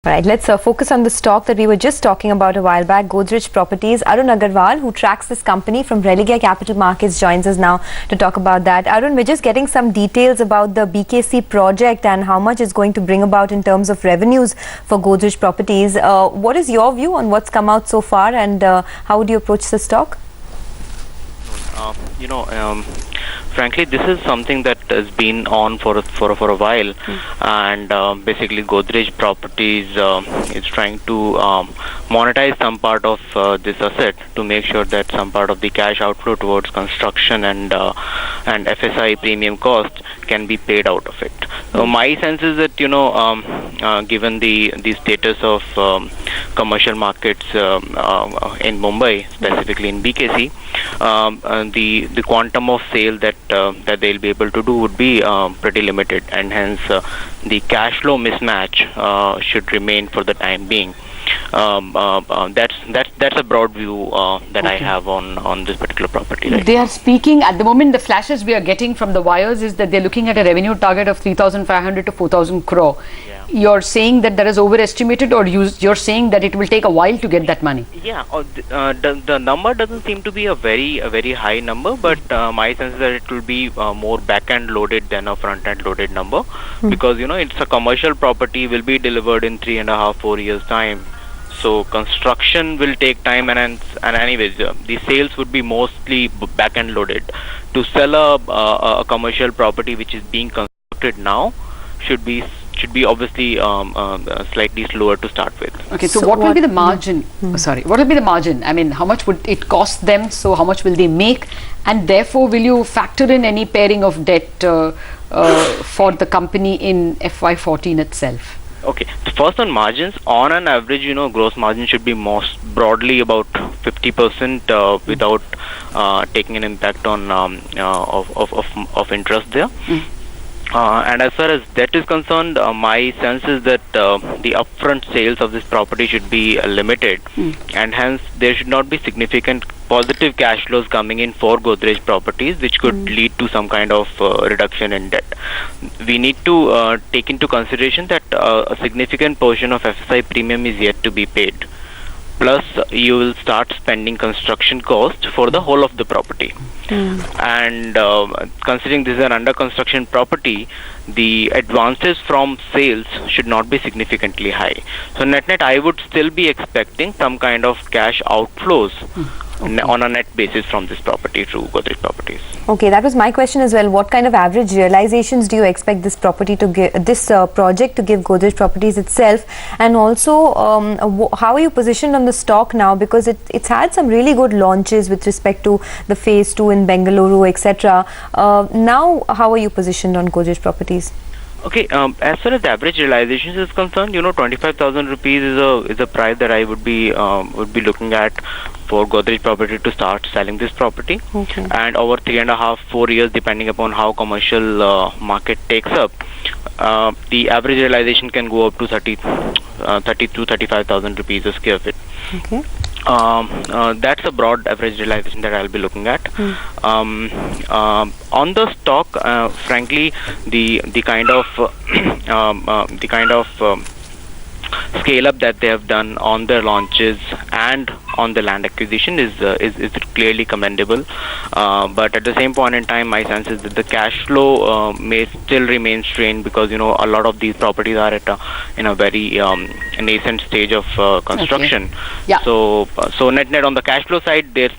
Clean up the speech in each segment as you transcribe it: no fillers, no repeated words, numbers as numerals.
Right, let's focus on the stock that we were just talking about a while back, Godrej Properties. Arun Agarwal, who tracks this company from Religare Capital Markets, joins us now to talk about that. Arun, we're just getting some details about the BKC project and how much it's going to bring about in terms of revenues for Godrej Properties. What is your view on what's come out so far, and how would you approach the stock? Frankly, this is something that has been on for a while, and basically Godrej Properties is trying to monetize some part of this asset to make sure that some part of the cash outflow towards construction and FSI premium cost can be paid out of it. So my sense is that given the status of commercial markets in Mumbai, specifically in BKC, the quantum of sale that they'll be able to do would be pretty limited, and hence the cash flow mismatch should remain for the time being. That's a broad view that I have on this particular property. Right? They are speaking at the moment. The flashes we are getting from the wires is that they're looking at a revenue target of 3,500 to 4,000 crore. Yeah. You're saying that is overestimated, or you're saying that it will take a while to get that money? Yeah, the number doesn't seem to be a very high number, but my sense is that it will be more back-end loaded than a front-end loaded number, because it's a commercial property, will be delivered in 3.5-4 years time. So construction will take time, and anyways, the sales would be mostly back-end loaded. To sell a commercial property which is being constructed now should be obviously slightly slower to start with. Okay, so what will be the margin? Sorry, what will be the margin? I mean, how much would it cost them? So how much will they make? And therefore, will you factor in any pairing of debt for the company in FY14 itself? Okay, so first on margins, on an average, gross margin should be most broadly about 50% without taking an impact on of interest there. And as far as debt is concerned, my sense is that the upfront sales of this property should be limited, and hence there should not be significant positive cash flows coming in for Godrej Properties, which could lead to some kind of reduction in debt. We need to take into consideration that a significant portion of FSI premium is yet to be paid. Plus, you will start spending construction cost for the whole of the property. And considering this is an under construction property, the advances from sales should not be significantly high. So net, I would still be expecting some kind of cash outflows on a net basis from this property to Godrej Properties. Okay, that was my question as well. What kind of average realizations do you expect this property to give, this project to give Godrej Properties itself? And also, how are you positioned on the stock now? Because it's had some really good launches with respect to the phase 2 in Bengaluru, etc. Now, how are you positioned on Godrej Properties? Okay, as far as the average realizations is concerned, 25,000 rupees is a price that I would be looking at for Godrej Property to start selling this property. Okay. And over 3.5-4 years, depending upon how commercial market takes up, the average realization can go up to 35,000 rupees a square feet. Okay. That's a broad average realization that I'll be looking at. On the stock, frankly, the kind of scale up that they have done on their launches and on the land acquisition is clearly commendable. But at the same point in time, my sense is that the cash flow may still remain strained, because a lot of these properties are in a very nascent stage of construction. Okay. Yeah. So net on the cash flow side, there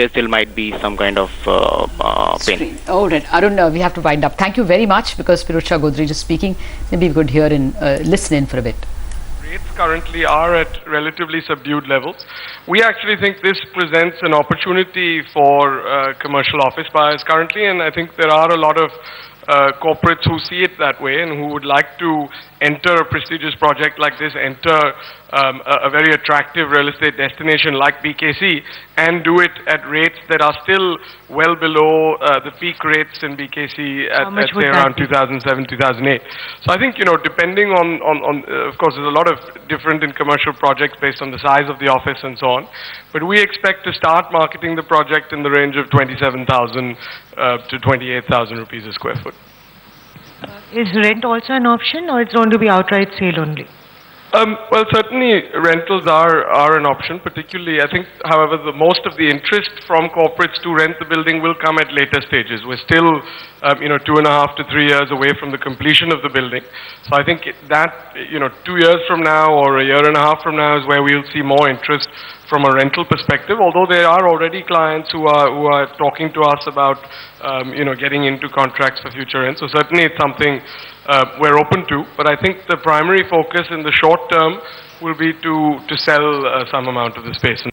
still might be some kind of pain. All right, Arun, we have to wind up. Thank you very much, because Pirojsha Godrej is speaking. Maybe we could hear and listen in for a bit. Rates currently are at relatively subdued levels. We actually think this presents an opportunity for commercial office buyers currently, and I think there are a lot of corporates who see it that way and who would like to enter a prestigious project like this, enter a very attractive real estate destination like BKC, and do it at rates that are still well below the peak rates in BKC at say around 2007, 2008. So I think, depending on of course, there's a lot of different in commercial projects based on the size of the office and so on, but we expect to start marketing the project in the range of 27,000 to 28,000 rupees a square foot. Is rent also an option, or it's going to be outright sale only? Well, certainly rentals are an option, particularly, I think, however, most of the interest from corporates to rent the building will come at later stages. We're still, 2.5 to 3 years away from the completion of the building. So I think that, 2 years from now or a year and a half from now is where we'll see more interest from a rental perspective, although there are already clients who are talking to us about, getting into contracts for future rent. So certainly it's something we're open to, but I think the primary focus in the short term will be to sell some amount of the space.